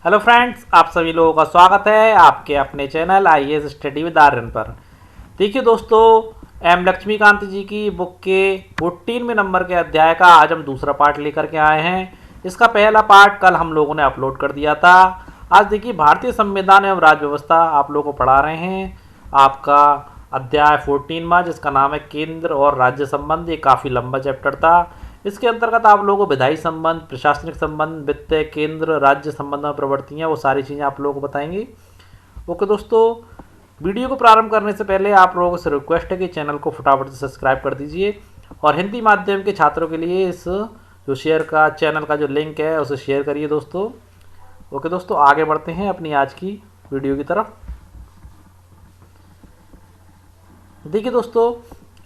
Hello friends, आप सभी लोगों का स्वागत है आपके अपने channel IAS study with Aryan पर। देखिए दोस्तों, एम लक्ष्मीकांत जी की बुक के 14वें नंबर के अध्याय का आज हम दूसरा पार्ट लेकर के आए हैं। इसका पहला पार्ट कल हम लोगों ने अपलोड कर दिया था। आज देखिए, भारतीय संविधान एवं राज्य व्यवस्था आप लोगों को पढ़ा रहे हैं। आपका अध्याय 14वां, जिसका नाम है केंद्र और राज्य संबंध। ये काफ़ी लंबा चैप्टर था। इसके अंतर्गत आप लोगों को विधायी संबंध, प्रशासनिक संबंध, वित्तीय केंद्र राज्य संबंध में प्रवृत्तियाँ, वो सारी चीज़ें आप लोगों को बताएंगे। ओके दोस्तों, वीडियो को प्रारंभ करने से पहले आप लोगों से रिक्वेस्ट है कि चैनल को फटाफट से सब्सक्राइब कर दीजिए और हिंदी माध्यम के छात्रों के लिए इस जो शेयर का चैनल का जो लिंक है उसे शेयर करिए दोस्तों। ओके दोस्तों, आगे बढ़ते हैं अपनी आज की वीडियो की तरफ। देखिए दोस्तों,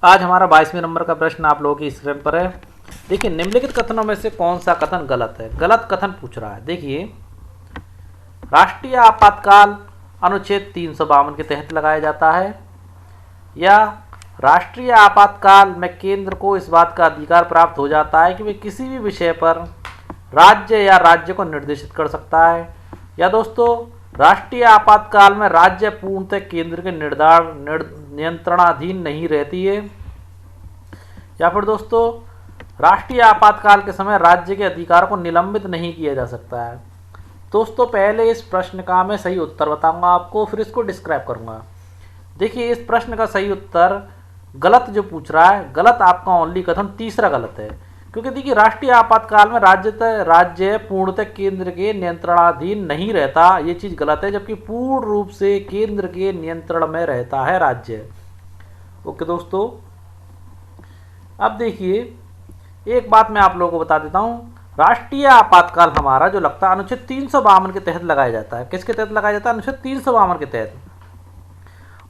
आज हमारा 22वें नंबर का प्रश्न आप लोगों की स्क्रीन पर है। देखिए, निम्नलिखित कथनों में से कौन सा कथन गलत है? गलत कथन पूछ रहा है। देखिए, राष्ट्रीय आपातकाल अनुच्छेद 352 के तहत लगाया जाता है, या राष्ट्रीय आपातकाल में केंद्र को इस बात का अधिकार प्राप्त हो जाता है कि वे किसी भी विषय पर राज्य या राज्य को निर्देशित कर सकता है, या दोस्तों राष्ट्रीय आपातकाल में राज्य पूर्णतः केंद्र के नियंत्रणाधीन नहीं रहती है, या फिर दोस्तों राष्ट्रीय आपातकाल के समय राज्य के अधिकार को निलंबित नहीं किया जा सकता है। दोस्तों, पहले इस प्रश्न का मैं सही उत्तर बताऊंगा आपको, फिर इसको डिस्क्राइब करूंगा। देखिए, इस प्रश्न का सही उत्तर गलत जो पूछ रहा है, गलत आपका ओनली कथन तीसरा गलत है। क्योंकि देखिए, राष्ट्रीय आपातकाल में राज्य पूर्णतः केंद्र के नियंत्रणाधीन नहीं रहता, ये चीज़ गलत है, जबकि पूर्ण रूप से केंद्र के नियंत्रण में रहता है राज्य। ओके दोस्तों, अब देखिए, एक बात मैं आप लोगों को बता देता हूँ। राष्ट्रीय आपातकाल हमारा जो लगता है अनुच्छेद 352 के तहत लगाया जाता है। किसके तहत लगाया जाता है? अनुच्छेद 352 के तहत।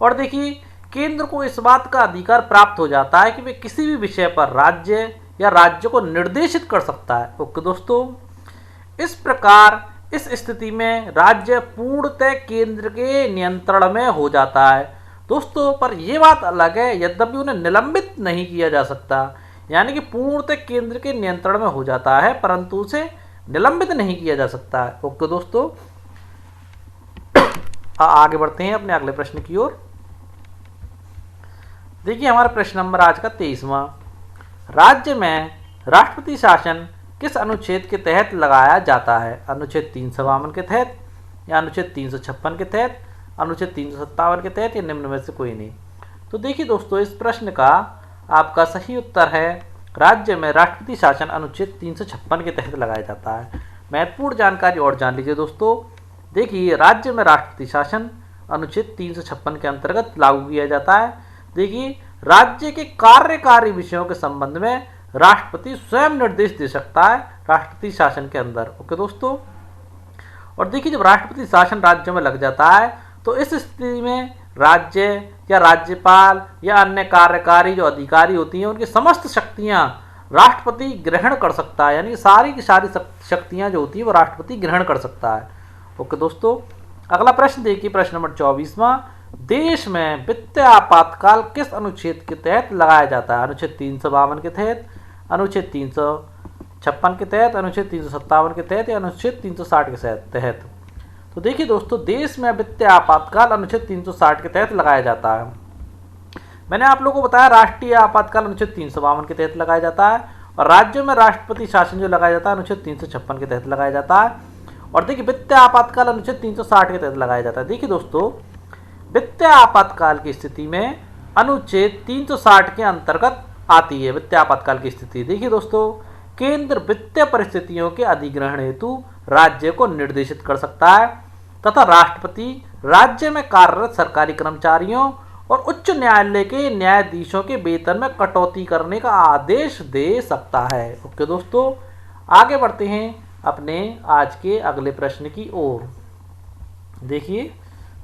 और देखिए, केंद्र को इस बात का अधिकार प्राप्त हो जाता है कि वे किसी भी विषय पर राज्य या राज्य को निर्देशित कर सकता है। ओके दोस्तों, इस प्रकार इस स्थिति में राज्य पूर्णतः केंद्र के नियंत्रण में हो जाता है दोस्तों। पर यह बात अलग है, यद्यपि उन्हें निलंबित नहीं किया जा सकता, यानी कि पूर्णतः केंद्र के नियंत्रण में हो जाता है परंतु उसे निलंबित नहीं किया जा सकता है। ओके दोस्तों, आगे बढ़ते हैं अपने अगले प्रश्न की ओर। देखिए, हमारा प्रश्न नंबर आज का 23वां, राज्य में राष्ट्रपति शासन किस अनुच्छेद के तहत लगाया जाता है? अनुच्छेद 352 के तहत, या अनुच्छेद 356 के तहत, अनुच्छेद 357 के तहत, या निम्न में से कोई नहीं। तो देखिए दोस्तों, इस प्रश्न का आपका सही उत्तर है राज्य में राष्ट्रपति शासन अनुच्छेद 356 के तहत लगाया जाता है। महत्वपूर्ण जानकारी और जान लीजिए दोस्तों। देखिए, राज्य में राष्ट्रपति शासन अनुच्छेद 356 के अंतर्गत लागू किया जाता है। देखिए, राज्य के कार्यकारी विषयों के संबंध में राष्ट्रपति स्वयं निर्देश दे सकता है राष्ट्रपति शासन के अंदर। ओके दोस्तों, और देखिए, जब राष्ट्रपति शासन राज्य में लग जाता है तो इस स्थिति में राज्य या राज्यपाल या अन्य कार्यकारी जो अधिकारी होती हैं उनकी समस्त शक्तियां राष्ट्रपति ग्रहण कर सकता है, यानी सारी की सारी शक्तियां जो होती है वो राष्ट्रपति ग्रहण कर सकता है। ओके दोस्तों, अगला प्रश्न देखिए, प्रश्न नंबर 24वां, देश में वित्तीय आपातकाल किस अनुच्छेद के तहत लगाया जाता है? अनुच्छेद 352 के तहत, अनुच्छेद 356 के तहत, अनुच्छेद 357 के तहत, या अनुच्छेद 360 के तहत? तो देखिए दोस्तों, देश में वित्तीय आपातकाल अनुच्छेद 360 के तहत लगाया जाता है। मैंने आप लोगों को बताया राष्ट्रीय आपातकाल अनुच्छेद 352 के तहत लगाया जाता है, और राज्यों में राष्ट्रपति शासन जो लगाया जाता है अनुच्छेद 356 के तहत लगाया जाता है। और देखिए, वित्तीय आपातकाल अनुच्छेद 360 के तहत लगाया जाता है। देखिए दोस्तों, वित्तीय आपातकाल की स्थिति में अनुच्छेद 360 के अंतर्गत आती है वित्तीय आपातकाल की स्थिति। देखिए दोस्तों, केंद्र वित्तीय परिस्थितियों के अधिग्रहण हेतु राज्य को निर्देशित कर सकता है, तथा राष्ट्रपति राज्य में कार्यरत सरकारी कर्मचारियों और उच्च न्यायालय के न्यायाधीशों के वेतन में कटौती करने का आदेश दे सकता है। ओके दोस्तों, आगे बढ़ते हैं अपने आज के अगले प्रश्न की ओर। देखिए,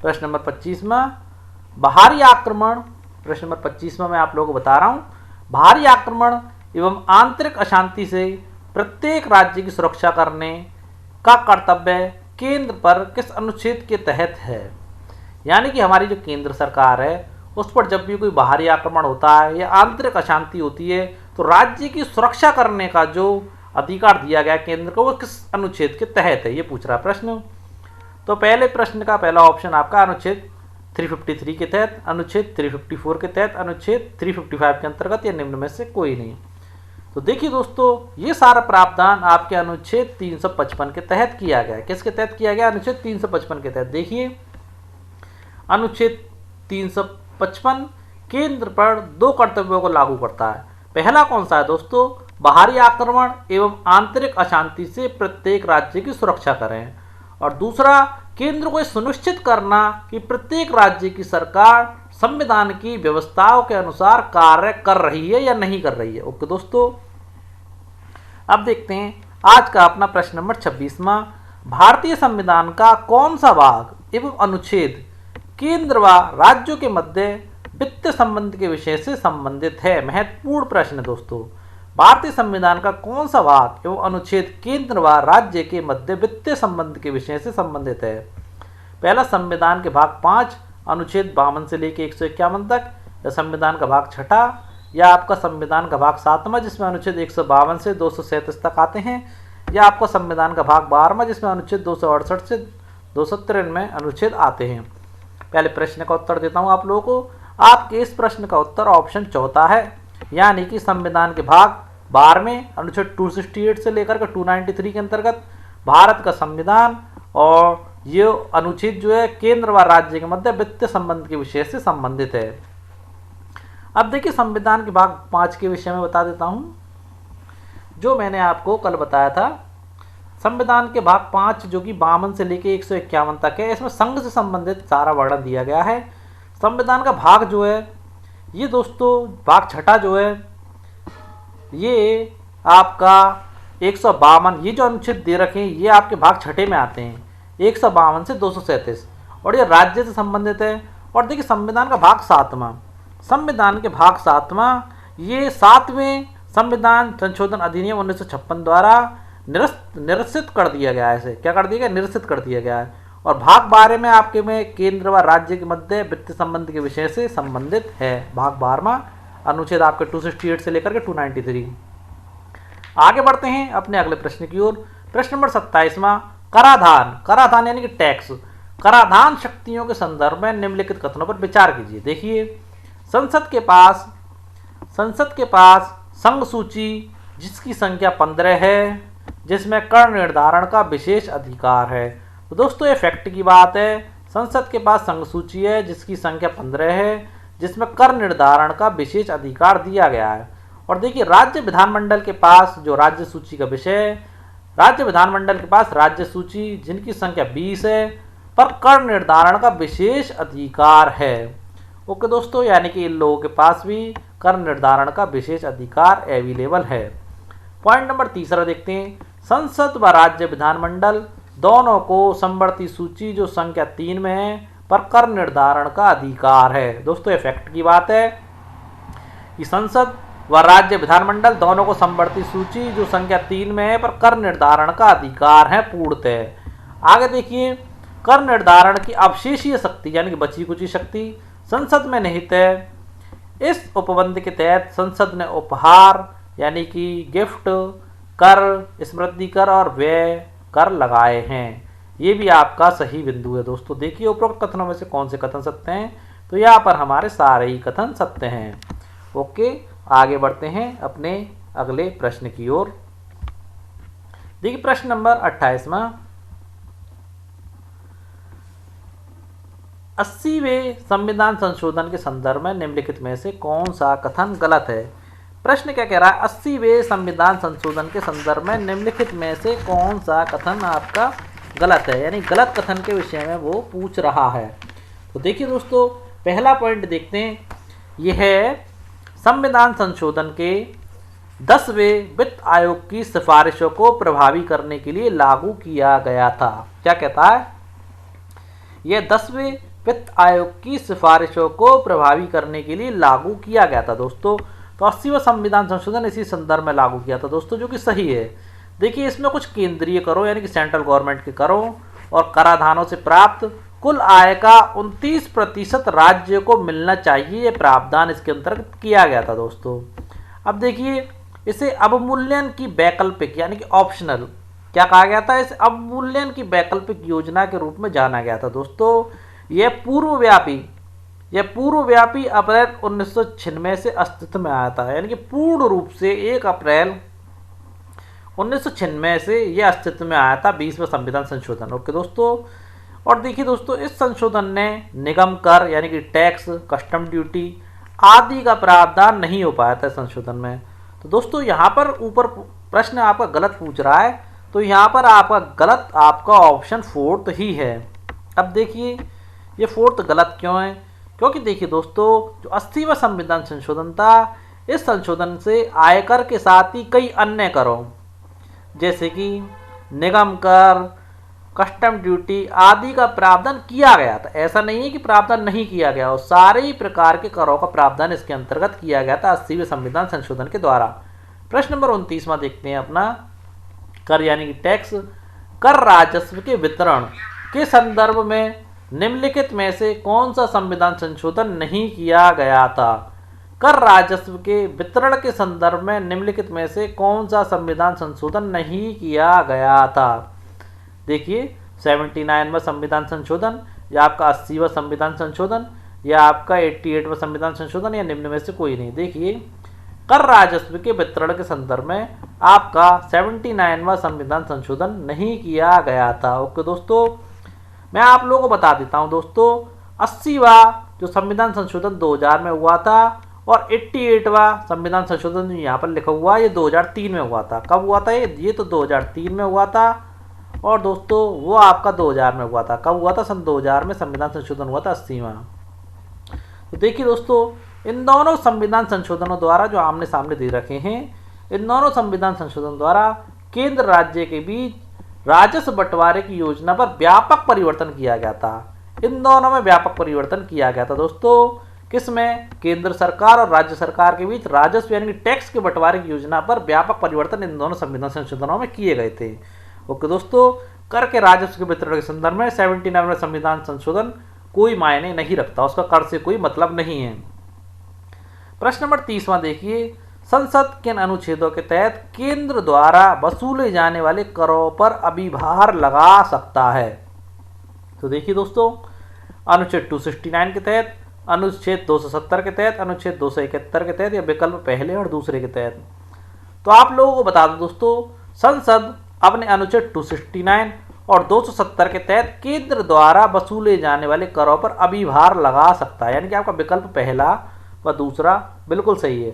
प्रश्न नंबर 25वां, बाहरी आक्रमण। प्रश्न नंबर 25वां मैं आप लोगों को बता रहा हूं, बाहरी आक्रमण एवं आंतरिक अशांति से प्रत्येक राज्य की सुरक्षा करने का कर्तव्य केंद्र पर किस अनुच्छेद के तहत है? यानी कि हमारी जो केंद्र सरकार है उस पर जब भी कोई बाहरी आक्रमण होता है या आंतरिक अशांति होती है तो राज्य की सुरक्षा करने का जो अधिकार दिया गया केंद्र को वो किस अनुच्छेद के तहत है, ये पूछ रहा है प्रश्न। तो पहले प्रश्न का पहला ऑप्शन आपका अनुच्छेद 353 के तहत, अनुच्छेद 354 के तहत, अनुच्छेद 355 के अंतर्गत या निम्न में से कोई नहीं। तो देखिए दोस्तों, ये सारा प्रावधान आपके अनुच्छेद 355 के तहत किया गया है। किसके तहत किया गया? अनुच्छेद 355 के तहत। देखिए अनुच्छेद 355 केंद्र पर 2 कर्तव्यों को लागू करता है। पहला कौन सा है दोस्तों? बाहरी आक्रमण एवं आंतरिक अशांति से प्रत्येक राज्य की सुरक्षा करें। और दूसरा, केंद्र को सुनिश्चित करना कि प्रत्येक राज्य की सरकार संविधान की व्यवस्थाओं के अनुसार कार्य कर रही है या नहीं कर रही है। ओके दोस्तों, अब देखते हैं आज का अपना प्रश्न नंबर 26वां। भारतीय संविधान का कौन सा भाग एवं अनुच्छेद केंद्र व राज्यों के मध्य वित्त संबंध के विषय से संबंधित है? महत्वपूर्ण प्रश्न है दोस्तों। भारतीय संविधान का कौन सा भाग एवं अनुच्छेद केंद्र व राज्य के मध्य वित्तीय संबंध के विषय से संबंधित है? पहला, संविधान के भाग 5 अनुच्छेद 52 से लेकर 151 तक, या संविधान का भाग 6, या आपका संविधान का भाग 7वां जिसमें अनुच्छेद 152 से 237 तक आते हैं, या आपका संविधान का भाग 12वां जिसमें अनुच्छेद 268 से 293 अनुच्छेद आते हैं। पहले प्रश्न का उत्तर देता हूं आप लोगों को। आपके इस प्रश्न का उत्तर ऑप्शन चौथा है, यानी कि संविधान के भाग 12वें अनुच्छेद 268 से लेकर के 293 के अंतर्गत भारत का संविधान, और ये अनुच्छेद जो है केंद्र व राज्य के मध्य वित्तीय संबंध के विषय से संबंधित है। अब देखिए संविधान के भाग 5 के विषय में बता देता हूं, जो मैंने आपको कल बताया था। संविधान के भाग 5 जो कि 52 से लेकर 151 तक है, इसमें संघ से संबंधित सारा वर्णन दिया गया है। संविधान का भाग जो है ये दोस्तों भाग 6 जो है ये आपका 152, ये जो अनुच्छेद दे रखे हैं ये आपके भाग 6 में आते हैं, 152 से 237, और ये राज्य से संबंधित है। और देखिए संविधान का भाग 7वां, संविधान के भाग 7वां ये 7वें संविधान संशोधन अधिनियम 1956 द्वारा निरसित कर दिया गया है। इसे क्या कर दिया गया? निरसित कर दिया गया है। और भाग 12 में आपके में केंद्र व राज्य के मध्य वित्तीय संबंध के विषय से संबंधित है। भाग 12वां अनुच्छेद आपके 268 से लेकर के 293। आगे बढ़ते हैं अपने अगले प्रश्न की ओर। प्रश्न नंबर 27वां, कराधान। कराधान यानी कि टैक्स। कराधान शक्तियों के संदर्भ में निम्नलिखित कथनों पर विचार कीजिए। देखिए संसद के पास संघ सूची जिसकी संख्या 15 है, जिसमें कर निर्धारण का विशेष अधिकार है। तो दोस्तों ये फैक्ट की बात है। संसद के पास संघ सूची है जिसकी संख्या 15 है, जिसमें कर निर्धारण का विशेष अधिकार दिया गया है। और देखिए राज्य विधानमंडल के पास जो राज्य सूची का विषय है, राज्य विधानमंडल के पास राज्य सूची जिनकी संख्या 20 है पर कर निर्धारण का विशेष अधिकार है। ओके दोस्तों, यानी कि इन लोगों के पास भी कर निर्धारण का विशेष अधिकार अवेलेबल है। पॉइंट नंबर 3 देखते हैं। संसद व राज्य विधानमंडल दोनों को समवर्ती सूची जो संख्या 3 में है पर कर निर्धारण का अधिकार है। दोस्तों ये फैक्ट की बात है कि संसद व राज्य विधानमंडल दोनों को समवर्ती सूची जो संख्या 3 में है पर कर निर्धारण का अधिकार है पूर्णतः। आगे देखिए, कर निर्धारण की अवशेषीय शक्ति यानी कि बची कुची शक्ति संसद में निहित है। इस उपबंध के तहत संसद ने उपहार यानी कि गिफ्ट कर, स्मृति कर और व्यय कर लगाए हैं। ये भी आपका सही बिंदु है दोस्तों। देखिए उपरोक्त कथनों में से कौन से कथन सत्य हैं? तो यहाँ पर हमारे सारे ही कथन सत्य हैं। ओके, आगे बढ़ते हैं अपने अगले प्रश्न की ओर। देखिए प्रश्न नंबर 28वां, 80वें संविधान संशोधन के संदर्भ में निम्नलिखित में से कौन सा कथन गलत है? प्रश्न क्या कह रहा है? 80वें संविधान संशोधन के संदर्भ में निम्नलिखित में से कौन सा कथन आपका गलत है, यानी गलत कथन के विषय में वो पूछ रहा है। तो देखिए दोस्तों पहला पॉइंट देखते हैं, यह है संविधान संशोधन के 10वें वित्त आयोग की सिफारिशों को प्रभावी करने के लिए लागू किया गया था। क्या कहता है? यह 10वें वित्त आयोग की सिफारिशों को प्रभावी करने के लिए लागू किया गया था दोस्तों। तो 80वां संविधान संशोधन इसी संदर्भ में लागू किया था दोस्तों, जो कि सही है। देखिए इसमें कुछ केंद्रीय करों यानी कि सेंट्रल गवर्नमेंट के करों और कराधानों से प्राप्त कुल आय का 29% राज्य को मिलना चाहिए, ये प्रावधान इसके अंतर्गत किया गया था दोस्तों। अब देखिए इसे अवमूल्यन की वैकल्पिक यानी कि ऑप्शनल क्या कहा गया था, इस अवमूल्यन की वैकल्पिक योजना के रूप में जाना गया था। दोस्तों यह पूर्वव्यापी अप्रैल 1996 से अस्तित्व में आया था, यानी कि पूर्ण रूप से 1 अप्रैल 1996 से यह अस्तित्व में आया था 20वें संविधान संशोधन। ओके दोस्तों, और देखिए दोस्तों, इस संशोधन ने निगम कर यानी कि टैक्स, कस्टम ड्यूटी आदि का प्रावधान नहीं हो पाया था संशोधन में। तो दोस्तों यहाँ पर ऊपर प्रश्न आपका गलत पूछ रहा है, तो यहाँ पर आपका ऑप्शन 4 ही है। अब देखिए ये 4 गलत क्यों है, क्योंकि देखिए दोस्तों, जो 80वां संविधान संशोधन था, इस संशोधन से आयकर के साथ ही कई अन्य करों जैसे कि निगम कर, कस्टम ड्यूटी आदि का प्रावधान किया गया था। ऐसा नहीं है कि प्रावधान नहीं किया गया, और सारे ही प्रकार के करों का प्रावधान इसके अंतर्गत किया गया था 80वें संविधान संशोधन के द्वारा। प्रश्न नंबर 29वां देखते हैं अपना, कर यानी कि टैक्स। कर राजस्व के वितरण के संदर्भ में निम्नलिखित में से कौन सा संविधान संशोधन नहीं किया गया था? कर राजस्व के वितरण के संदर्भ में निम्नलिखित में से कौन सा संविधान संशोधन नहीं किया गया था? देखिए 79वां संविधान संशोधन, या आपका 80वां संविधान संशोधन, या आपका 88वां संविधान संशोधन, या निम्न में से कोई नहीं। देखिए कर राजस्व के वितरण के संदर्भ में आपका 79वां संविधान संशोधन नहीं किया गया था। ओके दोस्तों, मैं आप लोगों को बता देता हूं दोस्तों, 80वां जो संविधान संशोधन 2000 में हुआ था, और 88वां संविधान संशोधन जो यहाँ पर लिखा हुआ है ये 2003 में हुआ था। कब हुआ था ये तो 2003 में हुआ था, और दोस्तों वो आपका 2000 में हुआ था। कब हुआ था? सन 2000 में संविधान संशोधन हुआ था 80वां। तो देखिए दोस्तों, इन दोनों संविधान संशोधनों द्वारा जो आमने सामने दे रखे हैं, इन दोनों संविधान संशोधन द्वारा केंद्र राज्य के बीच राजस्व बंटवारे की योजना पर व्यापक परिवर्तन किया गया था। इन दोनों में व्यापक परिवर्तन किया गया था दोस्तों। किसमें? केंद्र सरकार और राज्य सरकार के बीच राजस्व यानी कि टैक्स के बंटवारे की योजना पर व्यापक परिवर्तन इन दोनों संविधान संशोधनों में किए गए थे। ओके दोस्तों, कर के राजस्व के वितरण के संदर्भ में 79वां संविधान संशोधन कोई मायने नहीं रखता, उसका कर से कोई मतलब नहीं है। प्रश्न नंबर 30वां देखिए, संसद किन अनुच्छेदों के तहत केंद्र द्वारा वसूले जाने वाले करों पर अभिभार लगा सकता है? तो देखिए दोस्तों, अनुच्छेद 269 के तहत, अनुच्छेद 270 के तहत, अनुच्छेद 271 के तहत, या विकल्प पहले और दूसरे के तहत। तो आप लोगों को बता दो दोस्तों, संसद अपने अनुच्छेद 269 और 270 के तहत केंद्र द्वारा वसूले जाने वाले करों पर अभिभार लगा सकता है, यानी कि आपका विकल्प पहला व दूसरा बिल्कुल सही है।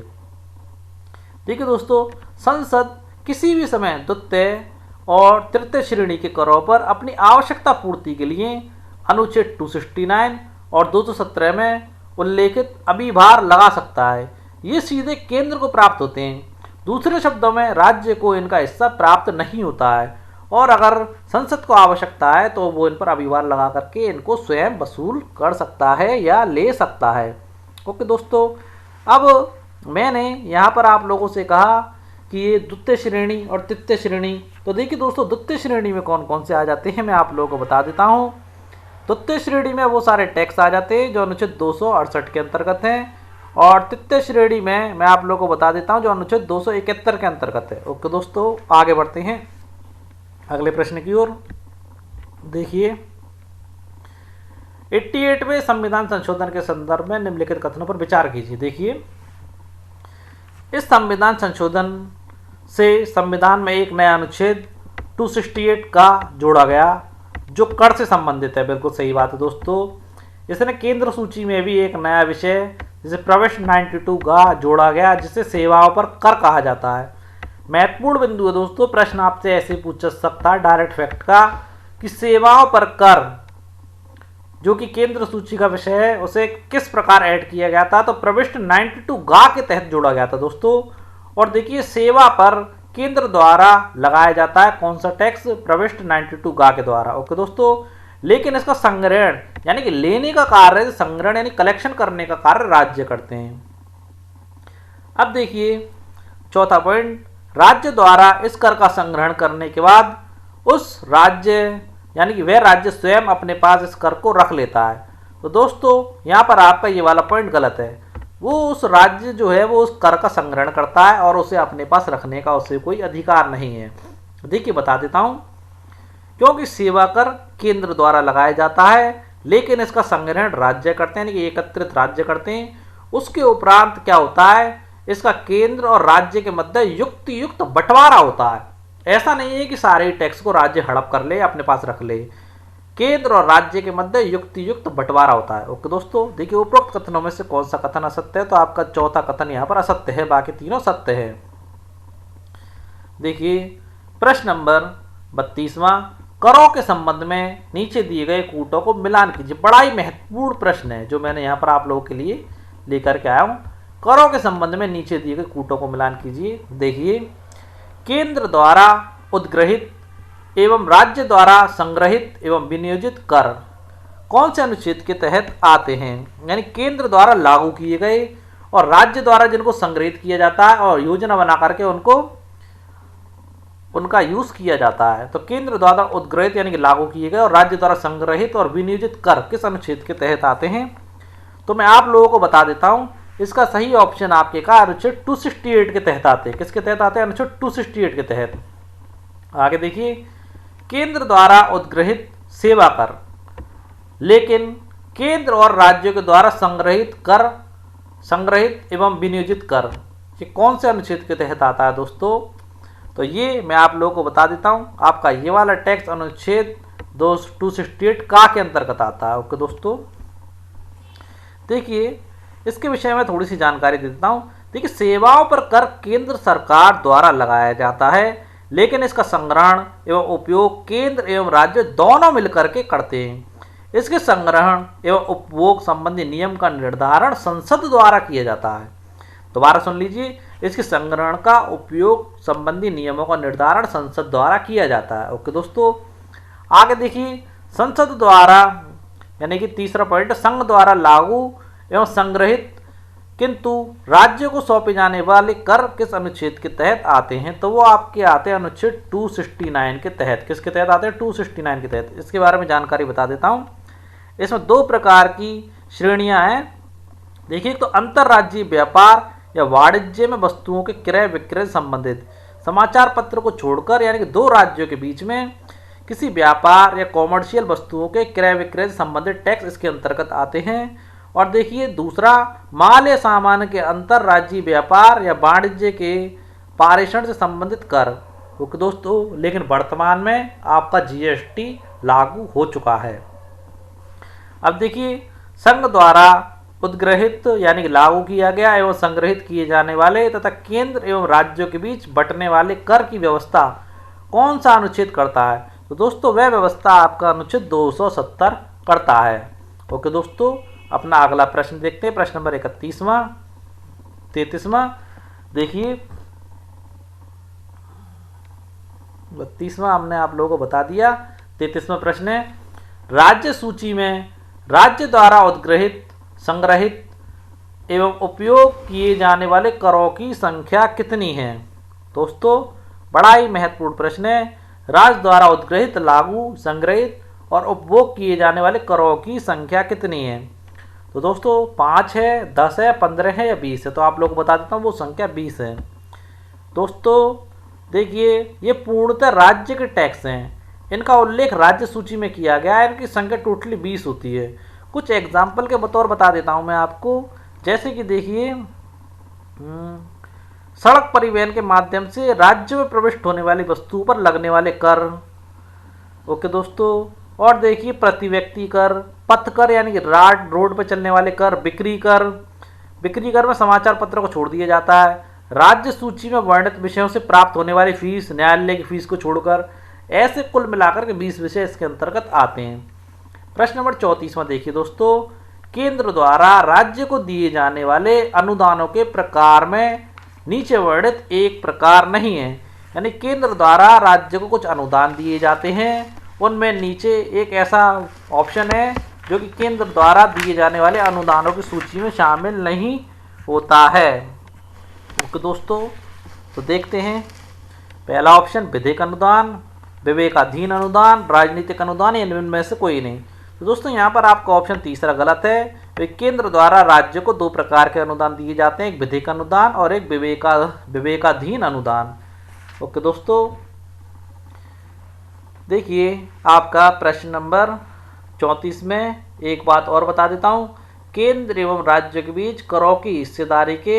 देखिए दोस्तों, संसद किसी भी समय द्वितीय और तृतीय श्रेणी के करों पर अपनी आवश्यकता पूर्ति के लिए अनुच्छेद 269 और 217 में उल्लेखित अभिभार लगा सकता है। ये सीधे केंद्र को प्राप्त होते हैं। दूसरे शब्दों में राज्य को इनका हिस्सा प्राप्त नहीं होता है, और अगर संसद को आवश्यकता है तो वो इन पर अभिभार लगा करके इनको स्वयं वसूल कर सकता है या ले सकता है। ओके दोस्तों, अब मैंने यहाँ पर आप लोगों से कहा कि ये द्वितीय श्रेणी और तृतीय श्रेणी, तो देखिए दोस्तों, द्वितीय श्रेणी में कौन कौन से आ जाते हैं मैं आप लोगों को बता देता हूँ। द्वितीय श्रेणी में वो सारे टैक्स आ जाते हैं जो अनुच्छेद 268 के अंतर्गत हैं, और तृतीय श्रेणी में मैं आप लोगों को बता देता हूँ जो अनुच्छेद 271 के अंतर्गत है। ओके दोस्तों, आगे बढ़ते हैं अगले प्रश्न की ओर। देखिए 88वें संविधान संशोधन के संदर्भ में निम्नलिखित कथनों पर विचार कीजिए। देखिए, इस संविधान संशोधन से संविधान में एक नया अनुच्छेद 268 का जोड़ा गया जो कर से संबंधित है। बिल्कुल सही बात है दोस्तों। इसने केंद्र सूची में भी एक नया विषय जिसे प्रविष्टि 92 का जोड़ा गया, जिसे सेवाओं पर कर कहा जाता है। महत्वपूर्ण बिंदु है दोस्तों, प्रश्न आपसे ऐसे पूछ सकता है डायरेक्ट फैक्ट का कि सेवाओं पर कर जो कि केंद्र सूची का विषय है उसे किस प्रकार ऐड किया गया था, तो प्रविष्टि 92 गा के तहत जोड़ा गया था दोस्तों। और देखिए, सेवा पर केंद्र द्वारा लगाया जाता है कौन सा टैक्स? प्रविष्टि 92 गा के द्वारा। ओके दोस्तों, लेकिन इसका संग्रहण यानी कि लेने का कार्य, संग्रहण यानी कलेक्शन करने का कार्य राज्य करते हैं। अब देखिए चौथा पॉइंट, राज्य द्वारा इस कर का संग्रहण करने के बाद उस राज्य यानी कि वह राज्य स्वयं अपने पास इस कर को रख लेता है। तो दोस्तों यहाँ पर आपका ये वाला पॉइंट गलत है। वो उस राज्य जो है वो उस कर का संग्रहण करता है और उसे अपने पास रखने का उसे कोई अधिकार नहीं है। देखिए बता देता हूं, क्योंकि सेवा कर केंद्र द्वारा लगाया जाता है लेकिन इसका संग्रहण राज्य करते हैं, यानी कि एकत्रित राज्य करते हैं। उसके उपरांत क्या होता है, इसका केंद्र और राज्य के मध्य युक्त बंटवारा होता है। ऐसा नहीं है कि सारे टैक्स को राज्य हड़प कर ले अपने पास रख ले, केंद्र और राज्य के मध्य युक्त बंटवारा होता है। ओके दोस्तों, देखिए उपरोक्त कथनों में से कौन सा कथन असत्य है, तो आपका चौथा कथन यहाँ पर असत्य है, बाकी तीनों सत्य है। देखिए प्रश्न नंबर 32वां, करों के संबंध में नीचे दिए गए कूटों को मिलान कीजिए। बड़ा ही महत्वपूर्ण प्रश्न है जो मैंने यहाँ पर आप लोगों के लिए लेकर के आया हूँ। करों के संबंध में नीचे दिए गए कूटों को मिलान कीजिए। देखिए, केंद्र द्वारा उद्ग्रहित एवं राज्य द्वारा संग्रहित एवं विनियोजित कर कौन से अनुच्छेद के तहत आते हैं, यानी केंद्र द्वारा लागू किए गए और राज्य द्वारा जिनको संग्रहित किया जाता है और योजना बना करके उनका यूज किया जाता है। तो केंद्र द्वारा उद्ग्रहित यानी कि लागू किए गए और राज्य द्वारा संग्रहित और विनियोजित कर किस अनुच्छेद के तहत आते हैं, तो मैं आप लोगों को बता देता हूं। इसका सही ऑप्शन आपके का अनुच्छेद 268 के तहत आते हैं। किसके तहत आते हैं, अनुच्छेद 268 के तहत। आगे देखिए, केंद्र द्वारा उद्ग्रहित सेवा कर, लेकिन केंद्र और राज्यों के द्वारा संग्रहित एवं विनियोजित कर, ये कौन से अनुच्छेद के तहत आता है दोस्तों, तो ये मैं आप लोगों को बता देता हूं। आपका ये वाला टैक्स अनुच्छेद 268 का के अंतर्गत आता है। ओके दोस्तों, देखिए इसके विषय में थोड़ी सी जानकारी दे देता हूं। देखिए, सेवाओं पर कर केंद्र सरकार द्वारा लगाया जाता है लेकिन इसका संग्रहण एवं उपयोग केंद्र एवं राज्य दोनों मिलकर के करते हैं। इसके संग्रहण एवं उपभोग संबंधी नियम का निर्धारण संसद द्वारा किया जाता है। दोबारा सुन लीजिए, इसके संग्रहण का उपयोग संबंधी नियमों का निर्धारण संसद द्वारा किया जाता है। ओके दोस्तों, आगे देखिए, संसद द्वारा यानी कि तीसरा पॉइंट, संघ द्वारा लागू एवं संग्रहित किंतु राज्यों को सौंपे जाने वाले कर किस अनुच्छेद के तहत आते हैं, तो वो आपके आते हैं अनुच्छेद 269 के तहत। किसके तहत आते हैं, 269 के तहत। इसके बारे में जानकारी बता देता हूं। इसमें दो प्रकार की श्रेणियां हैं। देखिए, तो अंतर्राज्यीय व्यापार या वाणिज्य में वस्तुओं के क्रय विक्रय से संबंधित समाचार पत्र को छोड़कर, यानी कि दो राज्यों के बीच में किसी व्यापार या कॉमर्शियल वस्तुओं के क्रय विक्रय से संबंधित टैक्स इसके अंतर्गत आते हैं। और देखिए दूसरा, माल या सामान के अंतर्राज्यीय व्यापार या वाणिज्य के पारेषण से संबंधित कर। ओके दोस्तों, लेकिन वर्तमान में आपका जीएसटी लागू हो चुका है। अब देखिए, संघ द्वारा उद्ग्रहित यानी कि लागू किया गया एवं संग्रहित किए जाने वाले तथा केंद्र एवं राज्यों के बीच बंटने वाले कर की व्यवस्था कौन सा अनुच्छेद करता है, तो दोस्तों वह व्यवस्था आपका अनुच्छेद 270 करता है। ओके दोस्तों, अपना अगला प्रश्न देखते हैं, प्रश्न नंबर 33वां। देखिए 32वां हमने आप लोगों को बता दिया। 33वां प्रश्न है, राज्य सूची में राज्य द्वारा उद्ग्रहित, संग्रहित एवं उपयोग किए जाने वाले करों की संख्या कितनी है। दोस्तों बड़ा ही महत्वपूर्ण प्रश्न है। राज्य द्वारा उद्ग्रहित, लागू, संग्रहित और उपभोग किए जाने वाले करों की संख्या कितनी है, तो दोस्तों 5 है, 10 है, 15 है या 20 है, तो आप लोग को बता देता हूँ वो संख्या 20 है। दोस्तों देखिए, ये पूर्णतः राज्य के टैक्स हैं, इनका उल्लेख राज्य सूची में किया गया है, इनकी संख्या टोटली 20 होती है। कुछ एग्जाम्पल के बतौर बता देता हूँ मैं आपको, जैसे कि देखिए सड़क परिवहन के माध्यम से राज्य में प्रविष्ट होने वाली वस्तुओं पर लगने वाले कर। ओके दोस्तों, और देखिए प्रति व्यक्ति कर, पथ कर यानी कि रोड पर चलने वाले कर, बिक्री कर में समाचार पत्र को छोड़ दिया जाता है, राज्य सूची में वर्णित विषयों से प्राप्त होने वाली फीस, न्यायालय की फीस को छोड़कर, ऐसे कुल मिलाकर के 20 विषय इसके अंतर्गत आते हैं। प्रश्न नंबर 34वां देखिए दोस्तों, केंद्र द्वारा राज्य को दिए जाने वाले अनुदानों के प्रकार में नीचे वर्णित एक प्रकार नहीं है, यानी केंद्र द्वारा राज्य को कुछ अनुदान दिए जाते हैं, उनमें नीचे एक ऐसा ऑप्शन है जो कि केंद्र द्वारा दिए जाने वाले अनुदानों की सूची में शामिल नहीं होता है। ओके दोस्तों, तो देखते हैं। पहला ऑप्शन विधिक अनुदान, विवेकाधीन अनुदान, राजनीतिक अनुदान, या इनमें से कोई नहीं। तो दोस्तों यहाँ पर आपका ऑप्शन तीसरा गलत है। तो केंद्र द्वारा राज्य को 2 प्रकार के अनुदान दिए जाते हैं, एक विधिक अनुदान और एक विवेकाधीन अनुदान। ओके दोस्तों, देखिए आपका प्रश्न नंबर 34 में एक बात और बता देता हूँ, केंद्र एवं राज्य के बीच करों की हिस्सेदारी के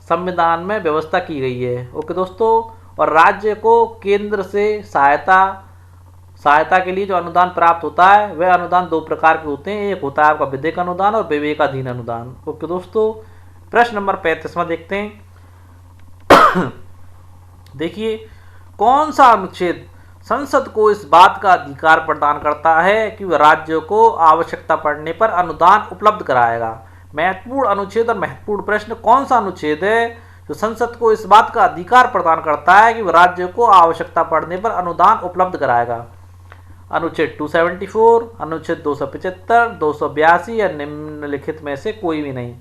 संविधान में व्यवस्था की गई है। ओके दोस्तों, और राज्य को केंद्र से सहायता के लिए जो अनुदान प्राप्त होता है वह अनुदान दो प्रकार के होते हैं, एक होता है आपका विधिक अनुदान और विवेकाधीन अनुदान। ओके दोस्तों, प्रश्न नंबर 35 देखते हैं। देखिए कौन सा अनुच्छेद संसद को इस बात का अधिकार प्रदान करता है कि वह राज्यों को आवश्यकता पड़ने पर अनुदान उपलब्ध कराएगा। महत्वपूर्ण अनुच्छेद और महत्वपूर्ण प्रश्न, कौन सा अनुच्छेद है जो संसद को इस बात का अधिकार प्रदान करता है कि वह राज्यों को आवश्यकता पड़ने पर अनुदान उपलब्ध कराएगा। अनुच्छेद 274, अनुच्छेद 275, 282 या निम्नलिखित में से कोई भी नहीं।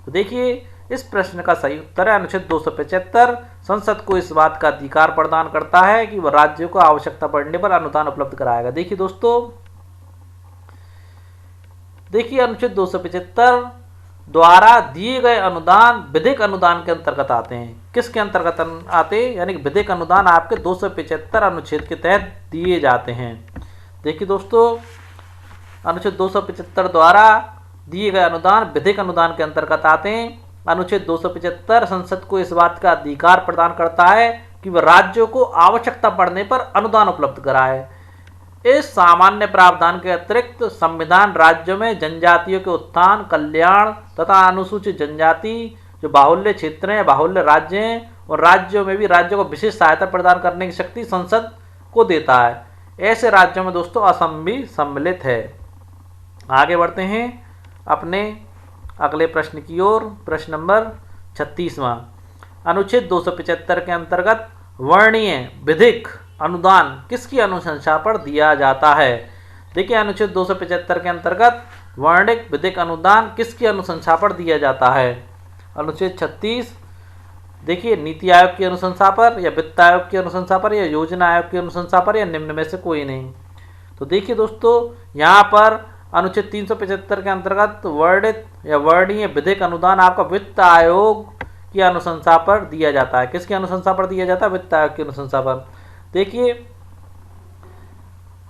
तो देखिए इस प्रश्न का सही उत्तर है अनुच्छेद 275। संसद को इस बात का अधिकार प्रदान करता है कि वह राज्यों को आवश्यकता पड़ने पर अनुदान उपलब्ध कराएगा। देखिए दोस्तों, देखिए अनुच्छेद 275 द्वारा दिए गए अनुदान विधिक अनुदान के अंतर्गत आते हैं। किसके अंतर्गत आते हैं? यानी कि विधिक अनुदान आपके 275 अनुच्छेद के तहत दिए जाते हैं। देखिए दोस्तों, अनुच्छेद 275 द्वारा दिए गए अनुदान विधिक अनुदान के अंतर्गत आते हैं। अनुच्छेद 275 संसद को इस बात का अधिकार प्रदान करता है कि वह राज्यों को आवश्यकता पड़ने पर अनुदान उपलब्ध कराए। इस सामान्य प्रावधान के अतिरिक्त संविधान राज्यों में जनजातियों के उत्थान, कल्याण तथा अनुसूचित जनजाति जो बाहुल्य क्षेत्र हैं, बाहुल्य राज्य हैं, और राज्यों में भी राज्यों को विशेष सहायता प्रदान करने की शक्ति संसद को देता है। ऐसे राज्यों में दोस्तों असम भी सम्मिलित है। आगे बढ़ते हैं अपने अगले प्रश्न की ओर। प्रश्न नंबर 36वां, अनुच्छेद 275 के अंतर्गत वर्णीय विधिक अनुदान किसकी अनुशंसा पर दिया जाता है? देखिए अनुच्छेद 275 के अंतर्गत वर्णिक विधिक अनुदान किसकी अनुशंसा पर दिया जाता है? अनुच्छेद 36, देखिए नीति आयोग की अनुशंसा पर या वित्त आयोग की अनुशंसा पर या योजना आयोग की अनुशंसा पर या निम्न में से कोई नहीं। तो देखिए दोस्तों, यहाँ पर अनुच्छेद 375 के अंतर्गत वर्णित या वर्णीय विधिक अनुदान आपका वित्त आयोग की अनुशंसा पर दिया जाता है। किसकी अनुशंसा पर दिया जाता है? वित्त आयोग की अनुशंसा पर। देखिए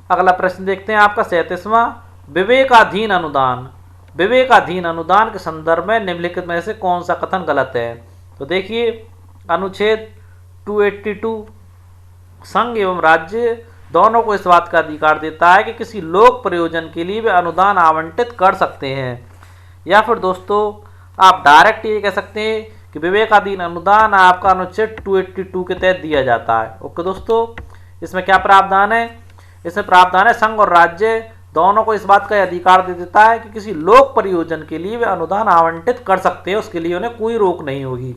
अगला प्रश्न देखते हैं आपका 37वां, विवेकाधीन अनुदान। विवेकाधीन अनुदान के संदर्भ में निम्नलिखित में से कौन सा कथन गलत है? तो देखिए अनुच्छेद 282 संघ एवं राज्य दोनों को इस बात का अधिकार देता है कि किसी लोक प्रयोजन के लिए वे अनुदान आवंटित कर सकते हैं। या फिर दोस्तों आप डायरेक्ट ये कह सकते हैं कि विवेकाधीन अनुदान आपका अनुच्छेद 282 के तहत दिया जाता है। ओके दोस्तों, इसमें क्या प्रावधान है? इसमें प्रावधान है संघ और राज्य दोनों को इस बात का अधिकार दे देता है कि किसी लोक प्रयोजन के लिए वे अनुदान आवंटित कर सकते हैं, उसके लिए उन्हें कोई रोक नहीं होगी।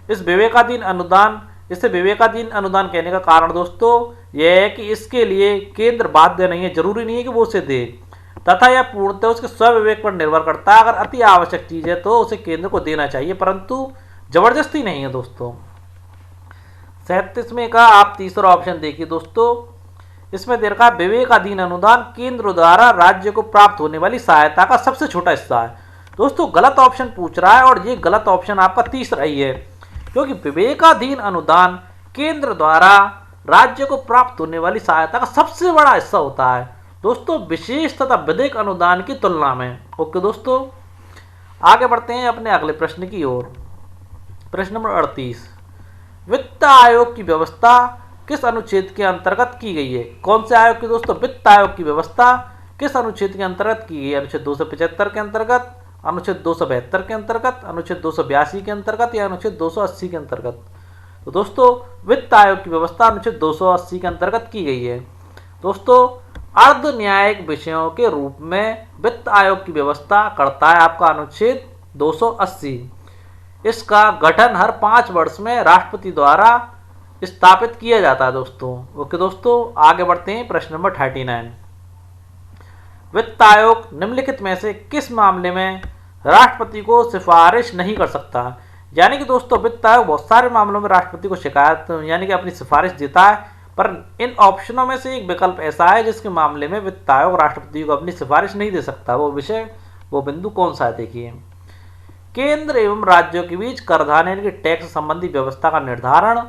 इस विवेकाधीन अनुदान, इसे विवेकाधीन अनुदान कहने का कारण दोस्तों यह है कि इसके लिए केंद्र बाध्य नहीं है, जरूरी नहीं है कि वो उसे दे, तथा यह पूर्णतः उसके स्वविवेक पर निर्भर करता है। अगर अति आवश्यक चीज है तो उसे केंद्र को देना चाहिए, परंतु जबरदस्ती नहीं है दोस्तों। 37 में का आप तीसरा ऑप्शन देखिए दोस्तों, इसमें दे रखा है विवेकाधीन अनुदान केंद्र द्वारा राज्य को प्राप्त होने वाली सहायता का सबसे छोटा हिस्सा है। दोस्तों गलत ऑप्शन पूछ रहा है और ये गलत ऑप्शन आपका तीसरा ही है, क्योंकि विवेकाधीन अनुदान केंद्र द्वारा राज्य को प्राप्त होने वाली सहायता का सबसे बड़ा हिस्सा होता है दोस्तों, विशेष तथा विधिक अनुदान की तुलना में। ओके दोस्तों, आगे बढ़ते हैं अपने अगले प्रश्न की ओर। प्रश्न नंबर 38, वित्त आयोग की व्यवस्था किस अनुच्छेद के अंतर्गत की गई है? कौन से आयोग की दोस्तों? वित्त आयोग की व्यवस्था किस अनुच्छेद के अंतर्गत की गई है? अनुच्छेद 275 के अंतर्गत, अनुच्छेद 272 के अंतर्गत, अनुच्छेद 282 के अंतर्गत या अनुच्छेद 280 के अंतर्गत? तो दोस्तों वित्त आयोग की व्यवस्था अनुच्छेद 280 के अंतर्गत की गई है। दोस्तों अर्ध न्यायिक विषयों के रूप में वित्त आयोग की व्यवस्था करता है आपका अनुच्छेद 280। इसका गठन हर 5 वर्ष में राष्ट्रपति द्वारा स्थापित किया जाता है दोस्तों। ओके दोस्तों, आगे बढ़ते हैं प्रश्न नंबर 39, वित्त आयोग निम्नलिखित में से किस मामले में राष्ट्रपति को सिफारिश नहीं कर सकता? यानी कि दोस्तों वित्त आयोग बहुत सारे मामलों में राष्ट्रपति को शिकायत यानी कि अपनी सिफारिश देता है, पर इन ऑप्शनों में से एक विकल्प ऐसा है जिसके मामले में वित्त आयोग राष्ट्रपति को अपनी सिफारिश नहीं दे सकता। वो बिंदु कौन सा है? देखिए, केंद्र एवं राज्यों के बीच करधान यानी कि टैक्स संबंधी व्यवस्था का निर्धारण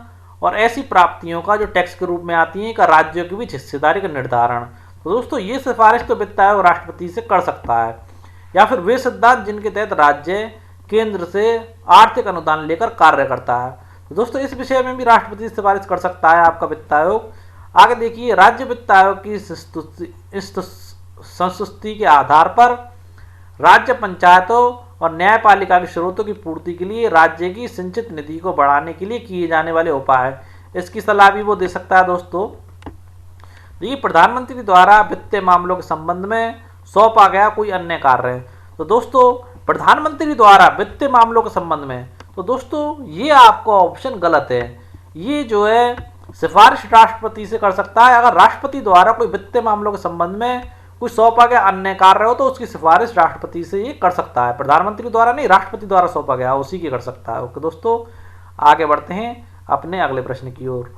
और ऐसी प्राप्तियों का जो टैक्स के रूप में आती हैं का राज्यों के बीच हिस्सेदारी का निर्धारण। तो दोस्तों ये सिफारिश तो वित्त आयोग राष्ट्रपति से कर सकता है, या फिर वे सिद्धांत जिनके तहत राज्य केंद्र से आर्थिक अनुदान लेकर कार्य करता है। तो दोस्तों इस विषय में भी राष्ट्रपति सिफारिश कर सकता है आपका वित्त आयोग। आगे देखिए, राज्य वित्त आयोग की इस संस्तुति के आधार पर राज्य पंचायतों और न्यायपालिका के स्रोतों की पूर्ति के लिए राज्य की संचित निधि को बढ़ाने के लिए किए जाने वाले उपाय, इसकी सलाह भी वो दे सकता है। दोस्तों देखिए, प्रधानमंत्री द्वारा वित्तीय मामलों के संबंध में सौंपा गया कोई अन्य कार्य है। तो दोस्तों प्रधानमंत्री द्वारा वित्तीय मामलों के संबंध में, तो दोस्तों ये आपका ऑप्शन गलत है। ये जो है सिफारिश राष्ट्रपति से कर सकता है। अगर राष्ट्रपति द्वारा कोई वित्तीय मामलों के संबंध में कुछ सौंपा गया अन्य कार्य हो तो उसकी सिफारिश राष्ट्रपति से ये कर सकता है, प्रधानमंत्री द्वारा नहीं, राष्ट्रपति द्वारा सौंपा गया उसी की कर सकता है। ओके दोस्तों, आगे बढ़ते हैं अपने अगले प्रश्न की ओर।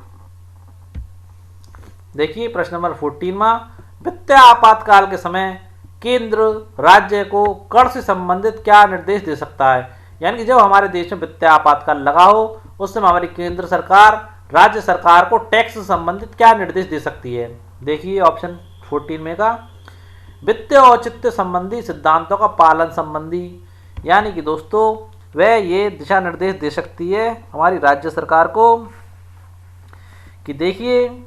देखिए प्रश्न नंबर 14वां, वित्तीय आपातकाल के समय केंद्र राज्य को कर से संबंधित क्या निर्देश दे सकता है। यानी कि जब हमारे देश में वित्तीय आपातकाल लगा हो उस समय हमारी केंद्र सरकार राज्य सरकार को टैक्स से संबंधित क्या निर्देश दे सकती है। देखिए ऑप्शन 14 में का, वित्तीय औचित्य संबंधी सिद्धांतों का पालन संबंधी, यानी कि दोस्तों वह ये दिशा निर्देश दे सकती है हमारी राज्य सरकार को कि देखिए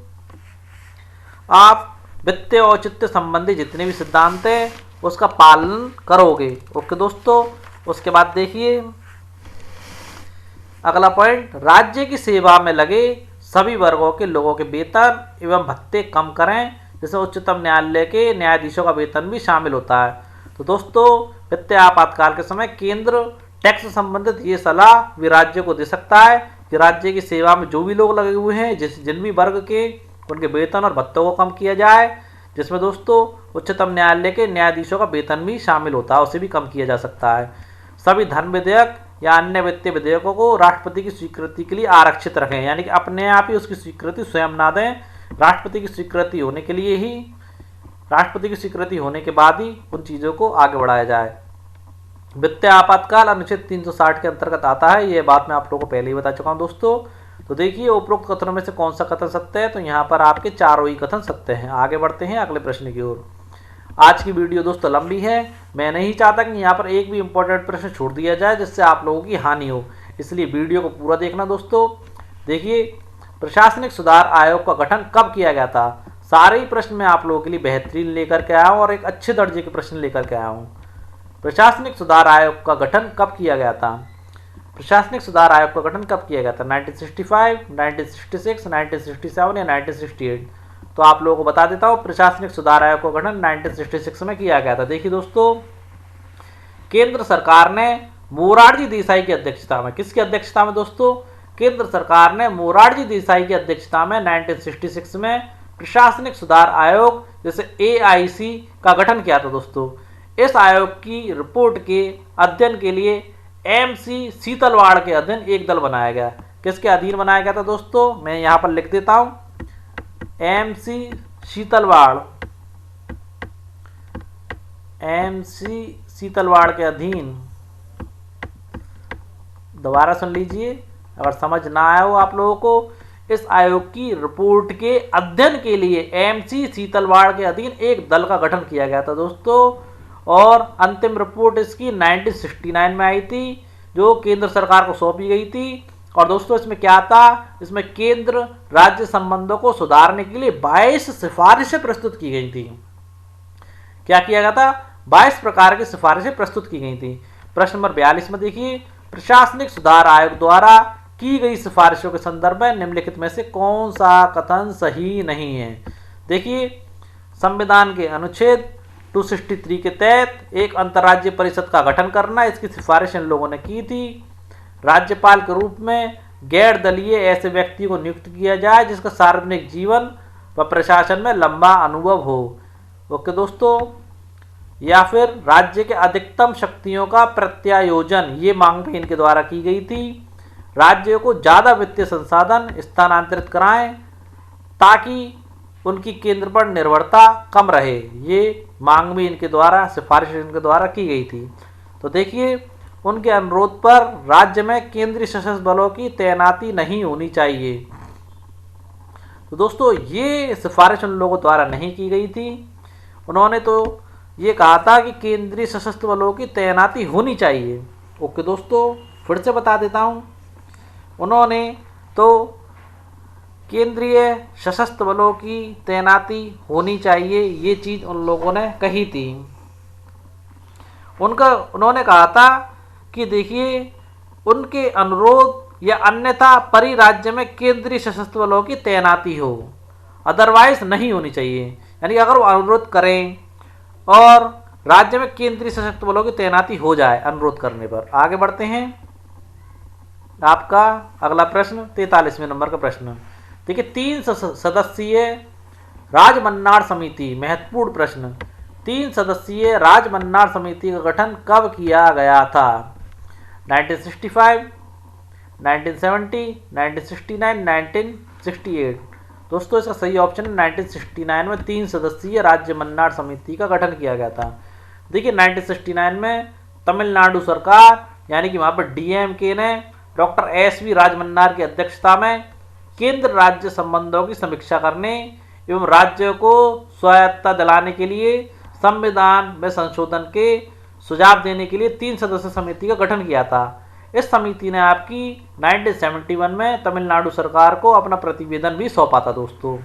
आप वित्तीय औचित्य संबंधी जितने भी सिद्धांत हैं उसका पालन करोगे। ओके दोस्तों, उसके बाद देखिए अगला पॉइंट, राज्य की सेवा में लगे सभी वर्गों के लोगों के वेतन एवं भत्ते कम करें, जैसे उच्चतम न्यायालय के न्यायाधीशों का वेतन भी शामिल होता है। तो दोस्तों वित्तीय आपातकाल के समय केंद्र टैक्स से संबंधित ये सलाह भी राज्य को दे सकता है कि राज्य की सेवा में जो भी लोग लगे हुए हैं जिन भी वर्ग के, उनके वेतन और भत्तों को कम किया जाए, जिसमें दोस्तों उच्चतम न्यायालय के न्यायाधीशों का वेतन भी शामिल होता है, उसे भी कम किया जा सकता है। सभी धन विधेयक या अन्य वित्तीय विधेयकों को राष्ट्रपति की स्वीकृति के लिए आरक्षित रखें, यानी कि अपने आप ही उसकी स्वीकृति स्वयं ना दें, राष्ट्रपति की स्वीकृति होने के लिए ही, राष्ट्रपति की स्वीकृति होने के बाद ही उन चीज़ों को आगे बढ़ाया जाए। वित्तीय आपातकाल अनुच्छेद 360 के अंतर्गत आता है, ये बात मैं आप लोगों को पहले ही बता चुका हूँ दोस्तों। तो देखिए उपरोक्त कथनों में से कौन सा कथन सत्य है, तो यहाँ पर आपके चारों ही कथन सत्य हैं। आगे बढ़ते हैं अगले प्रश्न की ओर। आज की वीडियो दोस्तों लंबी है, मैं नहीं चाहता कि यहाँ पर एक भी इंपॉर्टेंट प्रश्न छोड़ दिया जाए जिससे आप लोगों की हानि हो, इसलिए वीडियो को पूरा देखना दोस्तों। देखिए प्रशासनिक सुधार आयोग का गठन कब किया गया था, सारे ही प्रश्न मैं आप लोगों के लिए बेहतरीन लेकर के आया हूँ और एक अच्छे दर्जे के प्रश्न लेकर के आया हूँ। प्रशासनिक सुधार आयोग का गठन कब किया गया था, प्रशासनिक सुधार आयोग का गठन कब किया गया था, 1965, 1966, 1967 या 1968। तो आप लोगों को बता देता हूँ, प्रशासनिक सुधार आयोग का गठन 1966 में किया गया था। देखिए दोस्तों, केंद्र सरकार ने मोरारजी देसाई की अध्यक्षता में, किसकी अध्यक्षता में दोस्तों, केंद्र सरकार ने मोरारजी देसाई की अध्यक्षता में 1966 में प्रशासनिक सुधार आयोग जैसे AIC का गठन किया था दोस्तों। इस आयोग की रिपोर्ट के अध्ययन के लिए MC सीतलवाड़ के अधीन एक दल बनाया गया। किसके अधीन बनाया गया था दोस्तों, मैं यहाँ पर लिख देता हूँ, MC सीतलवाड़ के अधीन। दोबारा सुन लीजिए अगर समझ ना आया हो आप लोगों को, इस आयोग की रिपोर्ट के अध्ययन के लिए MC सीतलवाड़ के अधीन एक दल का गठन किया गया था दोस्तों, और अंतिम रिपोर्ट इसकी 1969 में आई थी जो केंद्र सरकार को सौंपी गई थी। और दोस्तों इसमें क्या था, इसमें केंद्र राज्य संबंधों को सुधारने के लिए 22 सिफारिशें प्रस्तुत की गई थी। क्या किया गया था, 22 प्रकार की सिफारिशें प्रस्तुत की गई थी। प्रश्न नंबर 42 में देखिए, प्रशासनिक सुधार आयोग द्वारा की गई सिफारिशों के संदर्भ में निम्नलिखित में से कौन सा कथन सही नहीं है। देखिए संविधान के अनुच्छेद 263 के तहत एक अंतर्राज्यीय परिषद का गठन करना, इसकी सिफारिश इन लोगों ने की थी। राज्यपाल के रूप में गैर दलीय ऐसे व्यक्ति को नियुक्त किया जाए जिसका सार्वजनिक जीवन व प्रशासन में लंबा अनुभव हो। ओके दोस्तों, या फिर राज्य के अधिकतम शक्तियों का प्रत्यायोजन, ये मांग भी इनके द्वारा की गई थी। राज्यों को ज़्यादा वित्तीय संसाधन स्थानांतरित कराएं ताकि उनकी केंद्र पर निर्भरता कम रहे, ये मांग भी इनके द्वारा, सिफारिश इनके द्वारा की गई थी। तो देखिए उनके अनुरोध पर राज्य में केंद्रीय सशस्त्र बलों की तैनाती नहीं होनी चाहिए। तो दोस्तों ये सिफारिश उन लोगों द्वारा नहीं की गई थी। उन्होंने तो ये कहा था कि केंद्रीय सशस्त्र बलों की तैनाती होनी चाहिए। ओके दोस्तों, फिर से बता देता हूँ, उन्होंने तो केंद्रीय सशस्त्र बलों की तैनाती होनी चाहिए, ये चीज़ उन लोगों ने कही थी। उन्होंने कहा था कि देखिए, उनके अनुरोध या अन्यथा परिराज्य में केंद्रीय सशस्त्र बलों की तैनाती हो, अदरवाइज नहीं होनी चाहिए। यानी अगर वो अनुरोध करें और राज्य में केंद्रीय सशस्त्र बलों की तैनाती हो जाए अनुरोध करने पर। आगे बढ़ते हैं, आपका अगला प्रश्न 43वें नंबर का प्रश्न। देखिए, 3 सदस्यीय राजमन्नार समिति, महत्वपूर्ण प्रश्न, 3 सदस्यीय राजमन्नार समिति का गठन कब किया गया था? 1965, 1970, 1969, 1968। दोस्तों इसका सही ऑप्शन है 1969 में 3 सदस्यीय राज्य मन्नार समिति का गठन किया गया था। देखिए 1969 में तमिलनाडु सरकार यानी कि वहाँ पर डीएमके ने डॉक्टर एसवी राजमन्नार की अध्यक्षता में केंद्र राज्य संबंधों की समीक्षा करने एवं राज्य को स्वायत्तता दिलाने के लिए संविधान में संशोधन के सुझाव देने के लिए 3 सदस्य समिति का गठन किया था। इस समिति ने आपकी 1971 में तमिलनाडु सरकार को अपना प्रतिवेदन भी सौंपा था। दोस्तों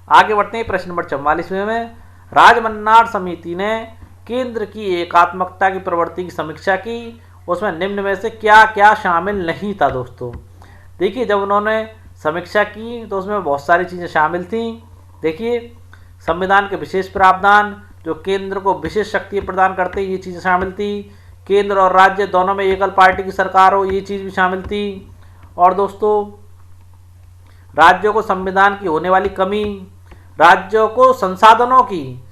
आगे बढ़ते हैं प्रश्न नंबर 44वें में। राजमन्नार समिति ने केंद्र की एकात्मकता की प्रवृत्ति की समीक्षा की, उसमें निम्न में से क्या क्या शामिल नहीं था? दोस्तों देखिए, जब उन्होंने समीक्षा की तो उसमें बहुत सारी चीज़ें शामिल थीं। देखिए, संविधान के विशेष प्रावधान जो केंद्र को विशेष शक्ति प्रदान करते, ये चीज़ें शामिल थी। केंद्र और राज्य दोनों में एकल पार्टी की सरकार हो, ये चीज़ भी शामिल थी। और दोस्तों राज्यों को संविधान की होने वाली कमी, राज्यों को संसाधनों की,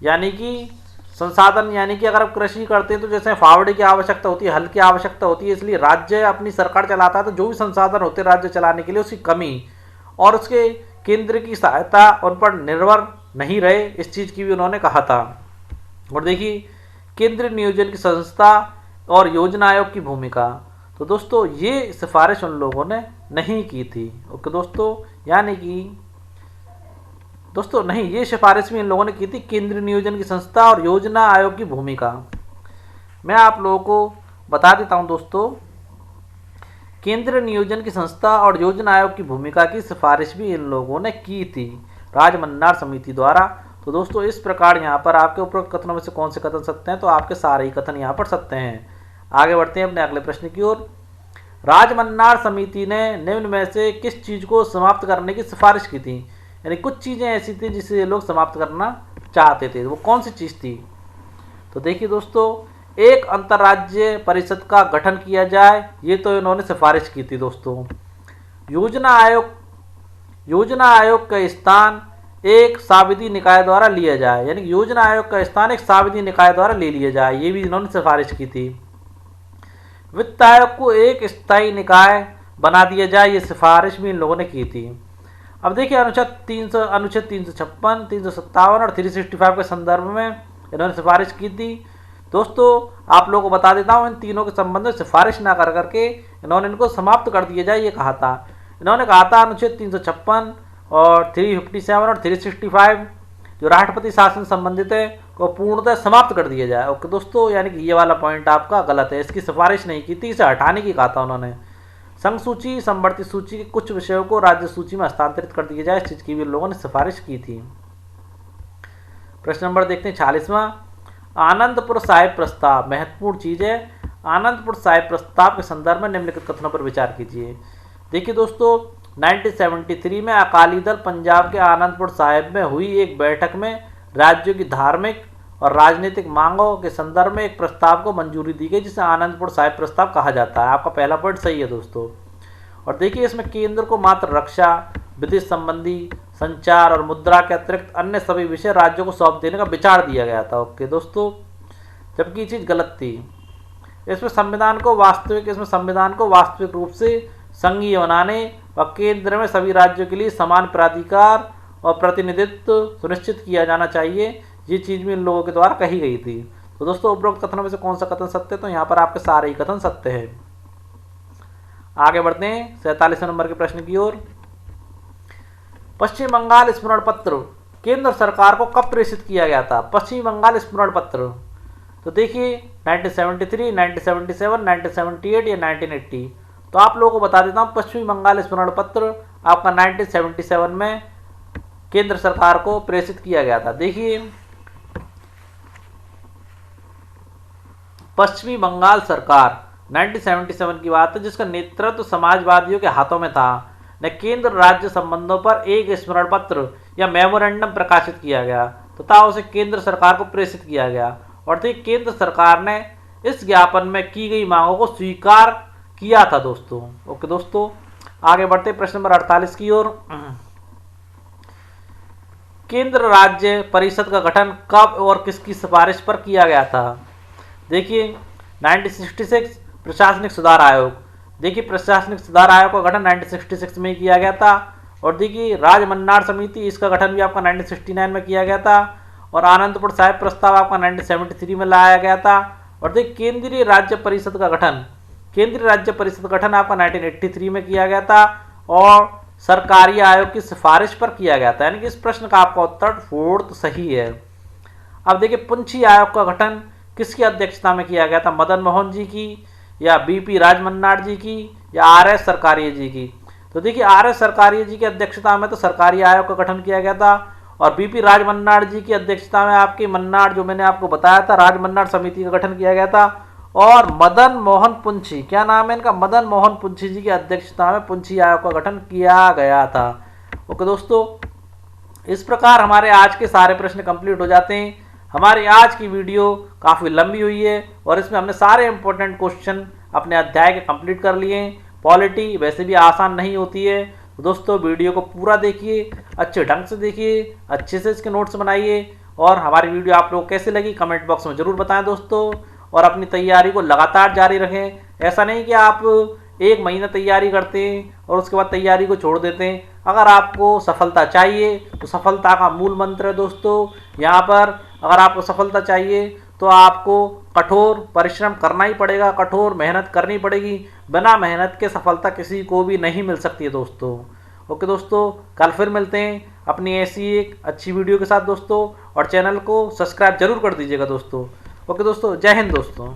यानी कि संसाधन यानी कि अगर आप कृषि करते हैं तो जैसे फावड़े की आवश्यकता होती है, हल की आवश्यकता होती है, इसलिए राज्य अपनी सरकार चलाता है तो जो भी संसाधन होते हैं राज्य चलाने के लिए उसकी कमी और उसके केंद्र की सहायता उन पर निर्भर नहीं रहे, इस चीज़ की भी उन्होंने कहा था। और देखिए, केंद्रीय नियोजन की संस्था और योजना आयोग की भूमिका, तो दोस्तों ये सिफारिश उन लोगों ने नहीं की थी। ओके दोस्तों, यानी कि दोस्तों नहीं, ये सिफारिश भी इन लोगों ने की थी, केंद्रीय नियोजन की संस्था और योजना आयोग की भूमिका। मैं आप लोगों को बता देता हूं दोस्तों, केंद्रीय नियोजन की संस्था और योजना आयोग की भूमिका की सिफारिश भी इन लोगों ने की थी राजमन्नार समिति द्वारा। तो दोस्तों इस प्रकार यहाँ पर आपके उपरोक्त कथनों में से कौन से कथन सत्य हैं? तो आपके सारे ही कथन यहाँ पर सत्य हैं। आगे बढ़ते हैं अपने अगले प्रश्न की ओर। राजमन्नार समिति ने निम्न में से किस चीज़ को समाप्त करने की सिफारिश की थी? यानी कुछ चीज़ें ऐसी थी जिसे ये लोग समाप्त करना चाहते थे, वो कौन सी चीज़ थी? तो देखिए दोस्तों, एक अंतर्राज्यीय परिषद का गठन किया जाए, ये तो इन्होंने सिफारिश की थी। दोस्तों योजना आयोग का स्थान एक साविधि निकाय द्वारा लिया जाए, यानी योजना आयोग का स्थान एक साविधि निकाय द्वारा ले लिया जाए, ये भी इन्होंने सिफारिश की थी। वित्त आयोग को एक स्थायी निकाय बना दिया जाए, ये सिफारिश भी इन लोगों ने की थी। अब देखिए, अनुच्छेद 356, 357 और 365 के संदर्भ में इन्होंने सिफारिश की थी। दोस्तों आप लोगों को बता देता हूँ, इन तीनों के संबंध में सिफारिश ना कर करके इन्होंने इनको समाप्त कर दिया जाए, ये कहा था। इन्होंने कहा था अनुच्छेद 356 और 357 और 365 जो राष्ट्रपति शासन संबंधित है को पूर्णतः समाप्त कर दिया जाए। ओके दोस्तों, यानी कि ये वाला पॉइंट आपका गलत है, इसकी सिफारिश नहीं की थी, इसे हटाने की कहा था उन्होंने। संघ सूची, समवर्ती सूची के कुछ विषयों को राज्य सूची में हस्तांतरित कर दिया जाए, इस चीज़ की भी लोगों ने सिफारिश की थी। प्रश्न नंबर देखते हैं 46वां। आनंदपुर साहिब प्रस्ताव, महत्वपूर्ण चीज़ है। आनंदपुर साहिब प्रस्ताव के संदर्भ में निम्नलिखित कथनों पर विचार कीजिए। देखिए दोस्तों, 1973 में अकाली दल पंजाब के आनंदपुर साहिब में हुई एक बैठक में राज्यों की धार्मिक और राजनीतिक मांगों के संदर्भ में एक प्रस्ताव को मंजूरी दी गई, जिसे आनंदपुर साहिब प्रस्ताव कहा जाता है। आपका पहला पॉइंट सही है दोस्तों। और देखिए, इसमें केंद्र को मात्र रक्षा, विदेश संबंधी, संचार और मुद्रा के अतिरिक्त अन्य सभी विषय राज्यों को सौंप देने का विचार दिया गया था। ओके दोस्तों, जबकि ये चीज़ गलत थी। इसमें संविधान को वास्तविक रूप से संघीय बनाने और केंद्र में सभी राज्यों के लिए समान प्राधिकार और प्रतिनिधित्व सुनिश्चित किया जाना चाहिए, ये चीज़ भी इन लोगों के द्वारा कही गई थी। तो दोस्तों उपरोक्त कथनों में से कौन सा कथन सत्य है? तो यहाँ पर आपके सारे ही कथन सत्य हैं। आगे बढ़ते हैं 47वें नंबर के प्रश्न की ओर। पश्चिम बंगाल स्मरण पत्र केंद्र सरकार को कब प्रेषित किया गया था? पश्चिम बंगाल स्मरण पत्र, तो देखिए 1973, 1977, 1978 या 1980। तो आप लोगों को बता देता हूँ, पश्चिमी बंगाल स्मरण पत्र आपका 1977 में केंद्र सरकार को प्रेषित किया गया था। देखिए पश्चिमी बंगाल सरकार 1977 की बात है, जिसका नेतृत्व समाजवादियों के हाथों में था, ने केंद्र राज्य संबंधों पर एक स्मरण पत्र या मेमोरेंडम प्रकाशित किया गया तथा उसे केंद्र सरकार को प्रेषित किया गया और ठीक केंद्र सरकार ने इस ज्ञापन में की गई मांगों को स्वीकार किया था दोस्तों। ओके दोस्तों, आगे बढ़ते प्रश्न नंबर 48 की ओर। केंद्र राज्य परिषद का गठन कब और किसकी सिफारिश पर किया गया था? देखिए 1966 प्रशासनिक सुधार आयोग। देखिए प्रशासनिक सुधार आयोग का गठन 1966 में किया गया था। और देखिए राज मन्नार समिति, इसका गठन भी आपका 1969 में किया गया था। और आनंदपुर साहिब प्रस्ताव आपका 1973 में लाया गया था। और देखिए केंद्रीय राज्य परिषद का गठन, केंद्रीय राज्य परिषद का गठन आपका 1983 में किया गया था और सरकारी आयोग की सिफारिश पर किया गया था। यानी कि इस प्रश्न का आपका उत्तर फोर्थ सही है। अब देखिए पुंछी आयोग का गठन किसकी अध्यक्षता में किया गया था? मदन मोहन जी की या बीपी राजमन्नार जी की या आर.एस. सरकारिया जी की? तो देखिए आर.एस. सरकारिया जी की अध्यक्षता में तो सरकारी आयोग का गठन किया गया था और बीपी राजमन्नार जी की अध्यक्षता में आपकी मन्नार, जो मैंने आपको बताया था, राजमन्नार समिति का गठन किया गया था। और मदन मोहन पुंछी, क्या नाम है इनका? मदन मोहन पुंछी जी की अध्यक्षता में पुंछी आयोग का गठन किया गया था। ओके दोस्तों, इस प्रकार हमारे आज के सारे प्रश्न कंप्लीट हो जाते हैं। हमारी आज की वीडियो काफ़ी लंबी हुई है और इसमें हमने सारे इंपॉर्टेंट क्वेश्चन अपने अध्याय के कंप्लीट कर लिए हैं। पॉलिटी वैसे भी आसान नहीं होती है, तो दोस्तों वीडियो को पूरा देखिए, अच्छे ढंग से देखिए, अच्छे से इसके नोट्स बनाइए। और हमारी वीडियो आप लोग कैसे लगी कमेंट बॉक्स में ज़रूर बताएं दोस्तों। और अपनी तैयारी को लगातार जारी रखें। ऐसा नहीं कि आप एक महीना तैयारी करते हैं और उसके बाद तैयारी को छोड़ देते हैं। अगर आपको सफलता चाहिए तो सफलता का मूल मंत्र है दोस्तों, यहाँ पर अगर आपको सफलता चाहिए तो आपको कठोर परिश्रम करना ही पड़ेगा, कठोर मेहनत करनी पड़ेगी। बिना मेहनत के सफलता किसी को भी नहीं मिल सकती है दोस्तों। ओके दोस्तों, कल फिर मिलते हैं अपनी ऐसी एक अच्छी वीडियो के साथ दोस्तों, और चैनल को सब्सक्राइब जरूर कर दीजिएगा दोस्तों। ओके दोस्तों, जय हिंद दोस्तों।